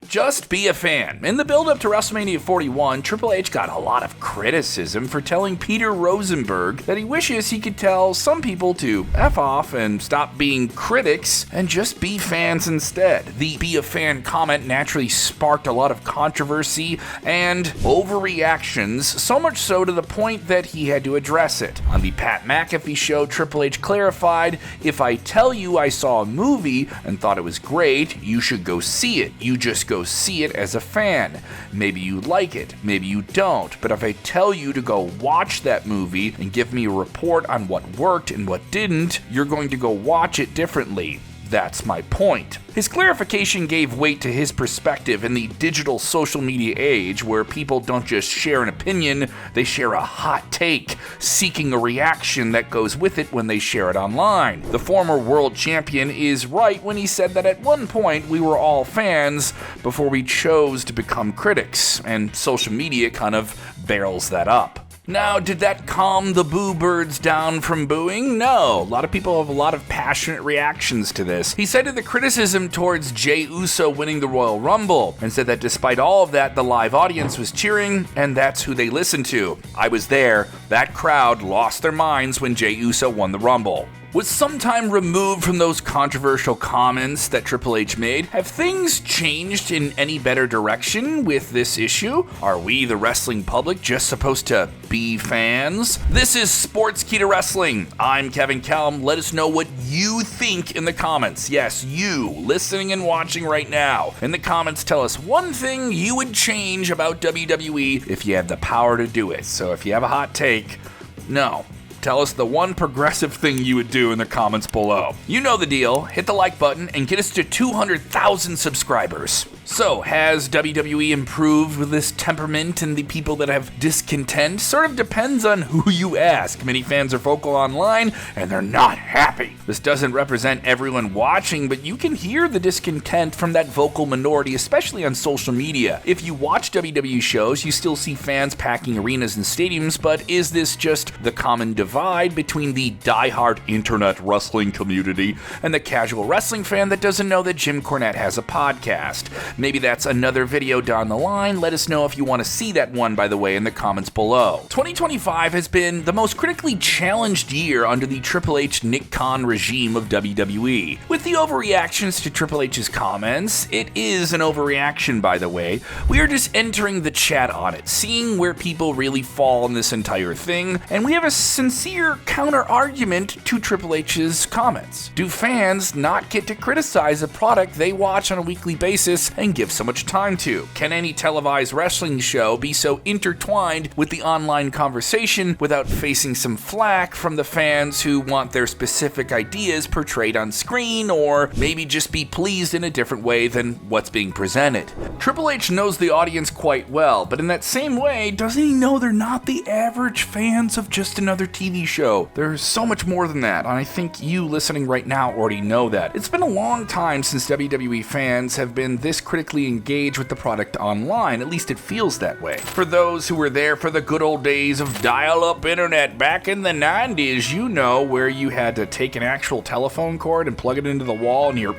Just be a fan. In the build-up to WrestleMania 41, Triple H got a lot of criticism for telling Peter Rosenberg that he wishes he could tell some people to F off and stop being critics and just be fans instead. The be a fan comment naturally sparked a lot of controversy and overreactions, so much so to the point that he had to address it. On the Pat McAfee show, Triple H clarified, "If I tell you I saw a movie and thought it was great, you should go see it. You just go see it as a fan. Maybe you like it, maybe you don't, but if I tell you to go watch that movie and give me a report on what worked and what didn't, you're going to go watch it differently. That's my point." His clarification gave weight to his perspective in the digital social media age where people don't just share an opinion, they share a hot take, seeking a reaction that goes with it when they share it online. The former world champion is right when he said that at one point we were all fans before we chose to become critics, and social media kind of barrels that up. Now, did that calm the boo birds down from booing? No. A lot of people have a lot of passionate reactions to this. He cited the criticism towards Jey Uso winning the Royal Rumble and said that despite all of that, the live audience was cheering, and that's who they listened to. I was there. That crowd lost their minds when Jey Uso won the Rumble. Was some time removed from those controversial comments that Triple H made, have things changed in any better direction with this issue? Are we, the wrestling public, just supposed to be fans? This is Sportskeeda Wrestling. I'm Kevin Kelm. Let us know what you think in the comments. Yes, you, listening and watching right now. In the comments, tell us one thing you would change about WWE if you had the power to do it. So if you have a hot take, no. Tell us the one progressive thing you would do in the comments below. You know the deal. Hit the like button and get us to 200,000 subscribers. So, has WWE improved with this temperament and the people that have discontent? Sort of depends on who you ask. Many fans are vocal online and they're not happy. This doesn't represent everyone watching, but you can hear the discontent from that vocal minority, especially on social media. If you watch WWE shows, you still see fans packing arenas and stadiums, but is this just the common divide between the diehard internet wrestling community and the casual wrestling fan that doesn't know that Jim Cornette has a podcast? Maybe that's another video down the line. Let us know if you want to see that one, by the way, in the comments below. 2025 has been the most critically challenged year under the Triple H Nick Khan regime of WWE. With the overreactions to Triple H's comments, it is an overreaction, by the way. We are just entering the chat on it, seeing where people really fall in this entire thing, and we have a sincere counter-argument to Triple H's comments. Do fans not get to criticize a product they watch on a weekly basis and give so much time to? Can any televised wrestling show be so intertwined with the online conversation without facing some flack from the fans who want their specific ideas portrayed on screen, or maybe just be pleased in a different way than what's being presented? Triple H knows the audience quite well, but in that same way, doesn't he know they're not the average fans of just another TV show? There's so much more than that, and I think you listening right now already know that. It's been a long time since WWE fans have been this critically engaged with the product online. At least it feels that way. For those who were there for the good old days of dial-up internet back in the 90s, you know, where you had to take an actual telephone cord and plug it into the wall and hear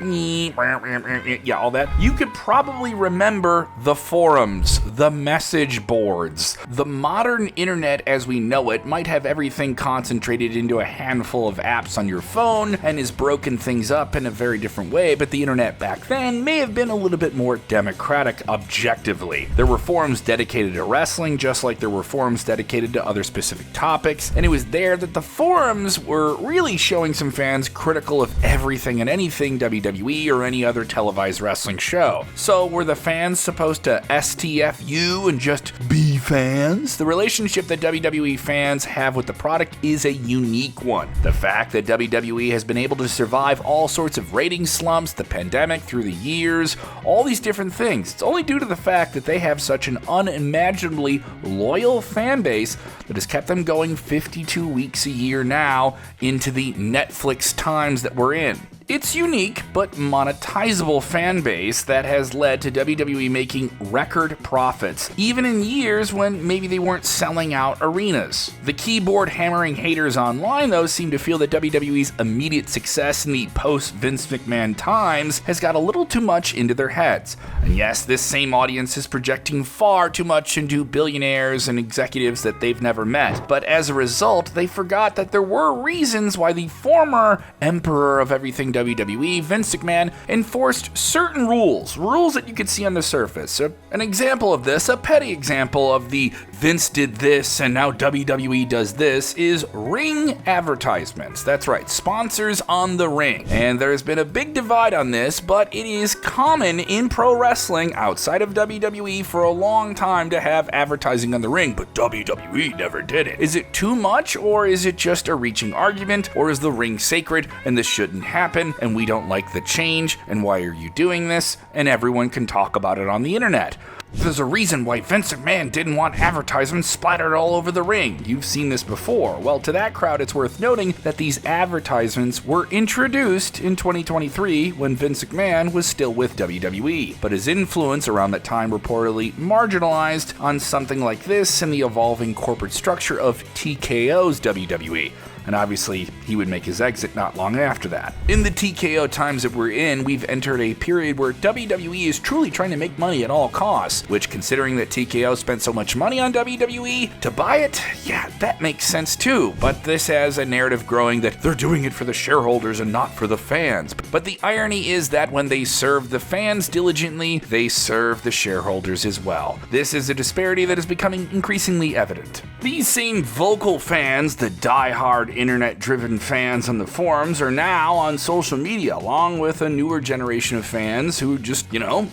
yeah, all that. You could probably remember the forums, the message boards. The modern internet as we know it might have everything concentrated into a handful of apps on your phone and has broken things up in a very different way, but the internet back then may have been a little bit more democratic objectively. There were forums dedicated to wrestling, just like there were forums dedicated to other specific topics, and it was there that the forums were really showing some fans critical of everything and anything WWE or any other televised wrestling show. So were the fans supposed to STFU and just be fans? The relationship that WWE fans have with the product is a unique one. The fact that WWE has been able to survive all sorts of rating slumps, the pandemic, through the years, all these different things, it's only due to the fact that they have such an unimaginably loyal fan base that has kept them going 52 weeks a year now into the Netflix times that we're in. It's unique but monetizable fan base that has led to WWE making record profits, even in years when maybe they weren't selling out arenas. The keyboard hammering haters online, though, seem to feel that WWE's immediate success in the post-Vince McMahon times has got a little too much into their heads. And yes, this same audience is projecting far too much into billionaires and executives that they've never met. But as a result, they forgot that there were reasons why the former emperor of everything WWE, Vince McMahon, enforced certain rules that you could see on the surface. An example of this, a petty example of the Vince did this and now WWE does this, is ring advertisements. That's right, sponsors on the ring. And there's been a big divide on this, but it is common in pro wrestling outside of WWE for a long time to have advertising on the ring, but WWE never did it. Is it too much, or is it just a reaching argument, or is the ring sacred and this shouldn't happen and we don't like the change and why are you doing this, and everyone can talk about it on the internet? There's a reason why Vince McMahon didn't want advertisements splattered all over the ring. You've seen this before. Well, to that crowd, it's worth noting that these advertisements were introduced in 2023 when Vince McMahon was still with WWE, but his influence around that time reportedly marginalized on something like this in the evolving corporate structure of TKO's WWE. And obviously, he would make his exit not long after that. In the TKO times that we're in, we've entered a period where WWE is truly trying to make money at all costs, which, considering that TKO spent so much money on WWE, to buy it, yeah, that makes sense too. But this has a narrative growing that they're doing it for the shareholders and not for the fans. But the irony is that when they serve the fans diligently, they serve the shareholders as well. This is a disparity that is becoming increasingly evident. These same vocal fans, the die-hard internet-driven fans on the forums, are now on social media, along with a newer generation of fans who just,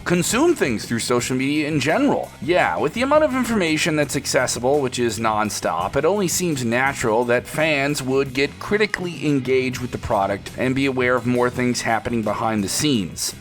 consume things through social media in general. Yeah, with the amount of information that's accessible, which is non-stop, it only seems natural that fans would get critically engaged with the product and be aware of more things happening behind the scenes.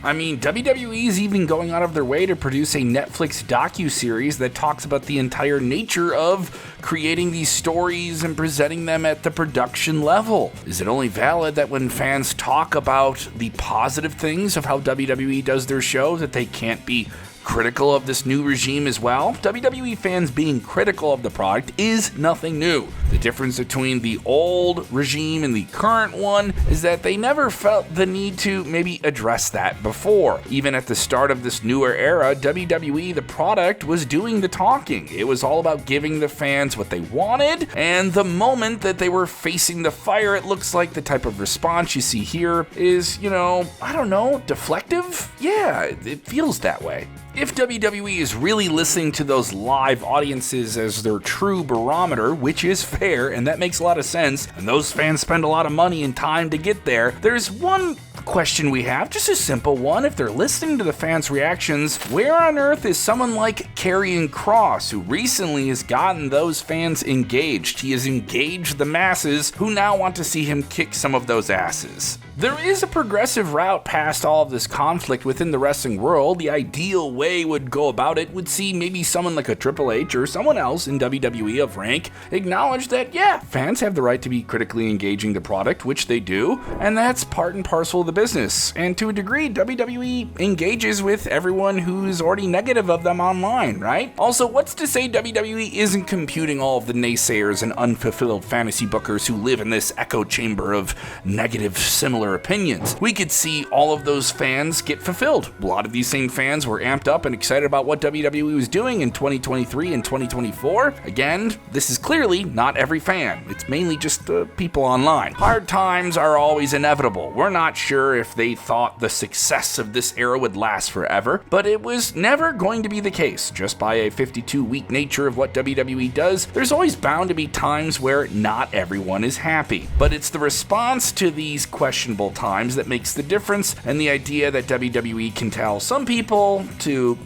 I mean, WWE is even going out of their way to produce a Netflix docu-series that talks about the entire nature of creating these stories and presenting them at the production level. Is it only valid that when fans talk about the positive things of how WWE does their show that they can't be critical of this new regime as well? WWE fans being critical of the product is nothing new. The difference between the old regime and the current one is that they never felt the need to maybe address that before. Even at the start of this newer era, WWE, the product, was doing the talking. It was all about giving the fans what they wanted, and the moment that they were facing the fire, it looks like the type of response you see here is, deflective? Yeah, it feels that way. If WWE is really listening to those live audiences as their true barometer, which is fair, and that makes a lot of sense, and those fans spend a lot of money and time to get there, there's one question we have, just a simple one. If they're listening to the fans' reactions, where on earth is someone like Karrion Kross, who recently has gotten those fans engaged? He has engaged the masses who now want to see him kick some of those asses. There is a progressive route past all of this conflict within the wrestling world. The ideal way would go about it would see maybe someone like a Triple H or someone else in WWE of rank acknowledge that, yeah, fans have the right to be critically engaging the product, which they do, and that's part and parcel of the business. And to a degree, WWE engages with everyone who's already negative of them online, right? Also, what's to say WWE isn't computing all of the naysayers and unfulfilled fantasy bookers who live in this echo chamber of negative, similar opinions? We could see all of those fans get fulfilled. A lot of these same fans were amped up and excited about what WWE was doing in 2023 and 2024. Again, this is clearly not every fan. It's mainly just the people online. Hard times are always inevitable. We're not sure if they thought the success of this era would last forever, but it was never going to be the case. Just by a 52-week nature of what WWE does, there's always bound to be times where not everyone is happy. But it's the response to these questionable times that makes the difference, and the idea that WWE can tell some people to,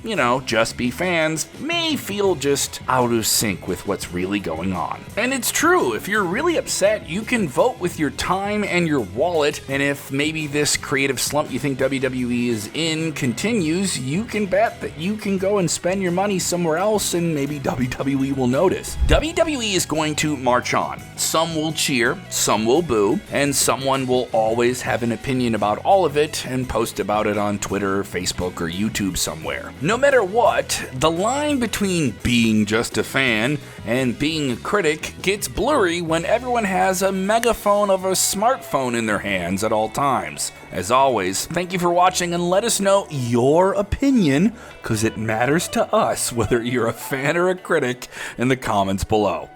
just be fans may feel just out of sync with what's really going on. And it's true, if you're really upset, you can vote with your time and your wallet, and if maybe this creative slump you think WWE is in continues, you can bet that you can go and spend your money somewhere else and maybe WWE will notice. WWE is going to march on. Some will cheer, some will boo, and someone will always always have an opinion about all of it and post about it on Twitter, Facebook, or YouTube somewhere. No matter what, the line between being just a fan and being a critic gets blurry when everyone has a megaphone of a smartphone in their hands at all times. As always, thank you for watching, and let us know your opinion, because it matters to us whether you're a fan or a critic, in the comments below.